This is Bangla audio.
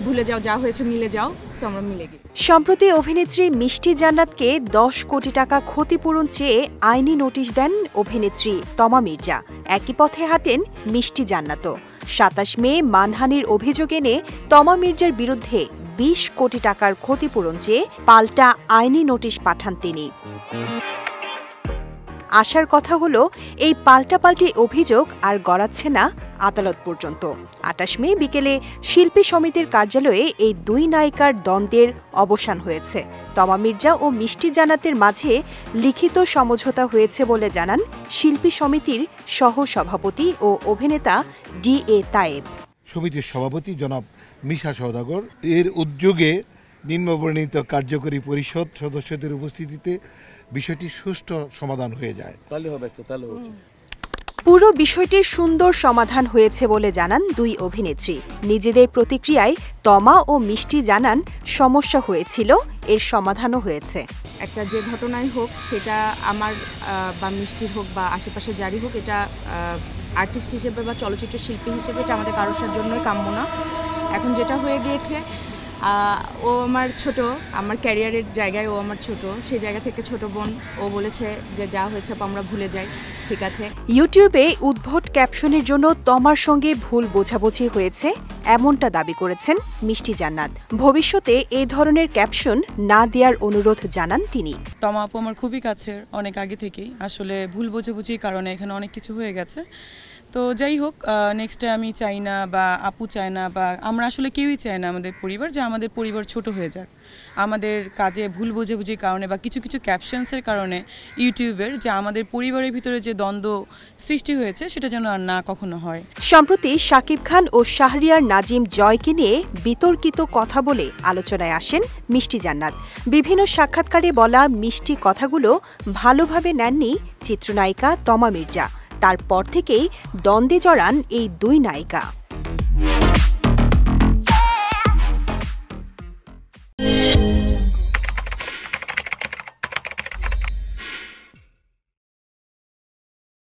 ভুলে যাও, যা হয়েছে মিলে যাও, সো আমরা মিলে গেছি। সম্প্রতি অভিনেত্রী মিষ্টি জান্নাতকে 10 কোটি টাকা ক্ষতিপূরণ চেয়ে আইনি নোটিশ দেন অভিনেত্রী তমা মির্জা। একই পথে হাঁটেন মিষ্টি জান্নাতও। 27 মে মানহানির অভিযোগ এনে তমা মির্জার বিরুদ্ধে 20 কোটি টাকার ক্ষতিপূরণ চেয়ে পাল্টা আইনি নোটিশ পাঠান তিনি। আশার কথা হলো এই পাল্টাপাল্টি অভিযোগ আর গড়াচ্ছে না আদালত পর্যন্ত। 28 মে বিকেলে শিল্পী সমিতির কার্যালয়ে এই দুই নায়িকার দ্বন্দ্বের অবসান হয়েছে। তমা মির্জা ও মিষ্টি জান্নাতের মাঝে লিখিত সমঝোতা হয়েছে বলে জানান শিল্পী সমিতির সহ-সভাপতি ও অভিনেতা DA তায়েব। সমিতির সভাপতি জনাব মিশা সওদাগর এর উদ্যোগে নিম্নবর্ণিত কার্যকরী পরিষদ সদস্যদের উপস্থিতিতে বিষয়টি সুষ্ঠু সমাধান হয়ে যায়। পুরো বিষয়টির সুন্দর সমাধান হয়েছে বলে জানান দুই অভিনেত্রী। নিজেদের প্রতিক্রিয়ায় তমা ও মিষ্টি জানান সমস্যা হয়েছিল, এর সমাধানও হয়েছে। একটা যে ঘটনাই হোক, সেটা আমার বা মিষ্টির হোক বা আশেপাশে যারই হোক, এটা আর্টিস্ট হিসেবে বা চলচ্চিত্র শিল্পী হিসেবে এটা আমাদের কারোর জন্যই কাম্য না। এখন যেটা হয়ে গিয়েছে, ও আমার ছোট, আমার ক্যারিয়ারের জায়গায় ও আমার ছোট, সেই জায়গা থেকে ছোট বোন, ও বলেছে যে যা হয়েছে আমরা ভুলে যাই, ঠিক আছে। ইউটিউবে উদ্ভট ক্যাপশনের জন্য তমার সঙ্গে ভুল বোঝাবুঝি হয়েছে এমনটা দাবি করেছেন মিষ্টি জান্নাত। ভবিষ্যতে এই ধরনের ক্যাপশন না দেওয়ার অনুরোধ জানান তিনি। তমা আপু আমার খুবই কাছের, অনেক আগে থেকেই। আসলে ভুল বোঝাবুঝির কারণে এখানে অনেক কিছু হয়ে গেছে। তো যাই হোক, নেক্সটে আমি চাই না বা আপু চায় না বা আমরা আসলে কেউই চাই না আমাদের পরিবার যে আমাদের পরিবার ছোট হয়ে যাক। আমাদের কাজে ভুল বোঝাবুঝির কারণে বা কিছু কিছু ক্যাপশনসের কারণে ইউটিউবের যে আমাদের পরিবারের ভিতরে যে দ্বন্দ্ব সৃষ্টি হয়েছে সেটা যেন আর না কখনো হয়। সম্প্রতি শাকিব খান ও শাহরিয়ার নাজিম জয়কে নিয়ে বিতর্কিত কথা বলে আলোচনায় আসেন মিষ্টি জান্নাত। বিভিন্ন সাক্ষাৎকারে বলা মিষ্টি কথাগুলো ভালোভাবে নেননি চিত্রনায়িকা তমা মির্জা। তারপর থেকেই দ্বন্দ্বে জড়ান এই দুই নায়িকা।